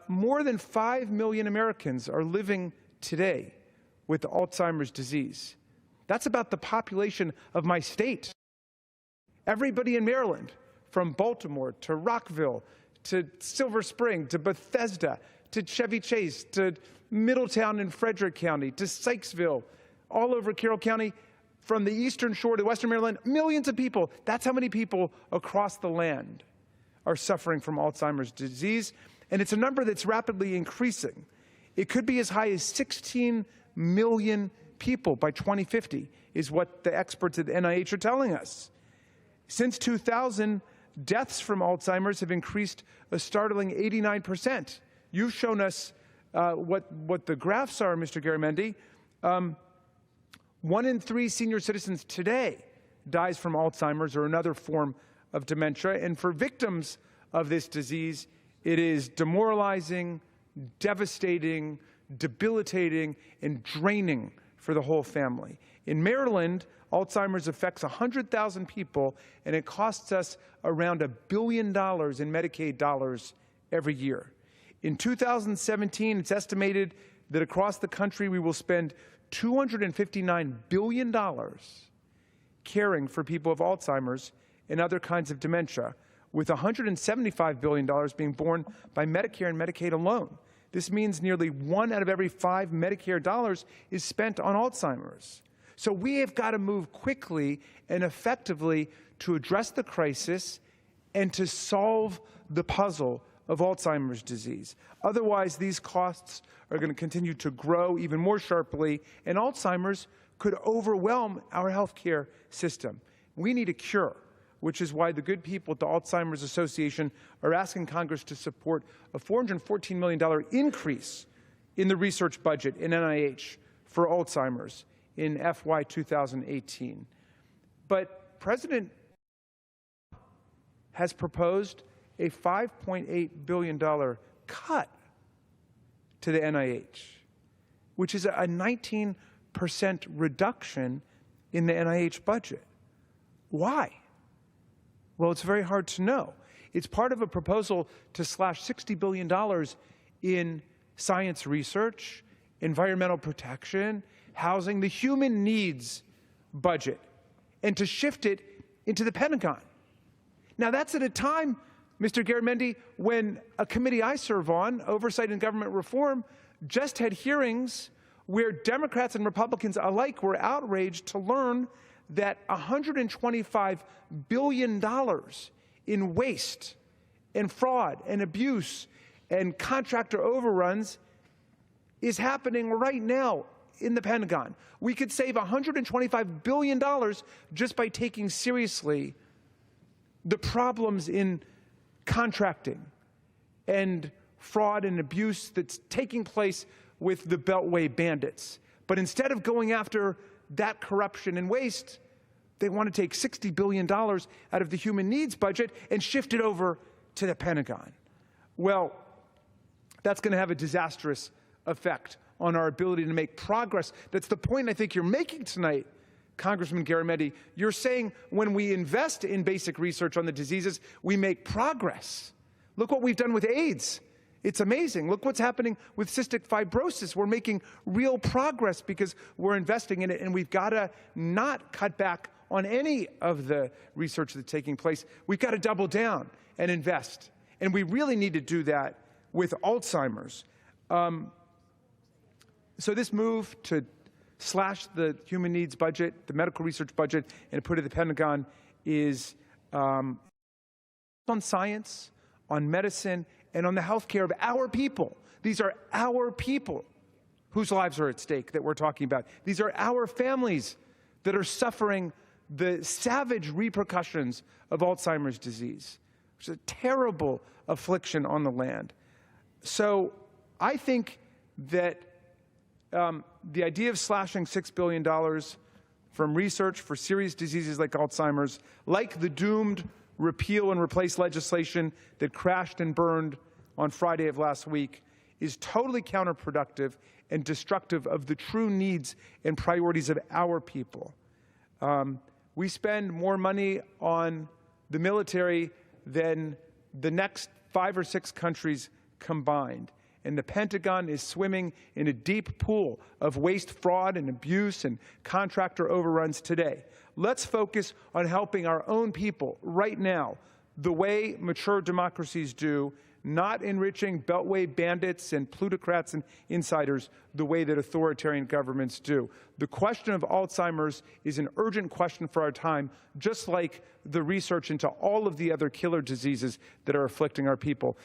More than 5 million Americans are living today with Alzheimer's disease. That's about the population of my state. Everybody in Maryland, from Baltimore to Rockville to Silver Spring to Bethesda to Chevy Chase to Middletown and Frederick County to Sykesville, all over Carroll County, from the eastern shore to western Maryland, millions of people. That's how many people across the land are suffering from Alzheimer's disease. And it's a number that's rapidly increasing. It could be as high as 16 million people by 2050, is what the experts at the NIH are telling us. Since 2000, deaths from Alzheimer's have increased a startling 89%. You've shown us what the graphs are, Mr. Garamendi. 1 in 3 senior citizens today dies from Alzheimer's or another form of dementia. And for victims of this disease, it is demoralizing, devastating, debilitating, and draining for the whole family. In Maryland, Alzheimer's affects 100,000 people, and it costs us around $1 billion in Medicaid dollars every year. In 2017, it's estimated that across the country we will spend $259 billion caring for people with Alzheimer's and other kinds of dementia, with $175 billion being borne by Medicare and Medicaid alone. This means nearly 1 out of every 5 Medicare dollars is spent on Alzheimer's. So we have got to move quickly and effectively to address the crisis and to solve the puzzle of Alzheimer's disease. Otherwise, these costs are going to continue to grow even more sharply, and Alzheimer's could overwhelm our healthcare system. We need a cure, which is why the good people at the Alzheimer's Association are asking Congress to support a $414 million increase in the research budget in NIH for Alzheimer's in FY 2018. But President has proposed a $5.8 billion cut to the NIH, which is a 19% reduction in the NIH budget. Why? Well, it's very hard to know. It's part of a proposal to slash $60 billion in science research, environmental protection, housing, the human needs budget, and to shift it into the Pentagon. Now, that's at a time, Mr. Garamendi, when a committee I serve on, Oversight and Government Reform, just had hearings where Democrats and Republicans alike were outraged to learn that $125 billion in waste and fraud and abuse and contractor overruns is happening right now in the Pentagon. We could save $125 billion just by taking seriously the problems in contracting and fraud and abuse that's taking place with the Beltway bandits. But instead of going after that corruption and waste, they want to take $60 billion out of the human needs budget and shift it over to the Pentagon. Well, that's going to have a disastrous effect on our ability to make progress. That's the point I think you're making tonight, Congressman Garamendi. You're saying when we invest in basic research on the diseases, we make progress. Look what we've done with AIDS. It's amazing. Look what's happening with cystic fibrosis. We're making real progress because we're investing in it, and we've got to not cut back on any of the research that's taking place. We've got to double down and invest. And we really need to do that with Alzheimer's. So this move to slash the human needs budget, the medical research budget, and put it in the Pentagon is on science, on medicine, and on the health care of our people. These are our people whose lives are at stake that we're talking about. These are our families that are suffering the savage repercussions of Alzheimer's disease, which is a terrible affliction on the land. So I think that the idea of slashing $6 billion from research for serious diseases like Alzheimer's, like the doomed repeal and replace legislation that crashed and burned on Friday of last week, is totally counterproductive and destructive of the true needs and priorities of our people. We spend more money on the military than the next 5 or 6 countries combined. And the Pentagon is swimming in a deep pool of waste, fraud, and abuse and contractor overruns today. Let's focus on helping our own people right now, the way mature democracies do, not enriching beltway bandits and plutocrats and insiders the way that authoritarian governments do. The question of Alzheimer's is an urgent question for our time, just like the research into all of the other killer diseases that are afflicting our people.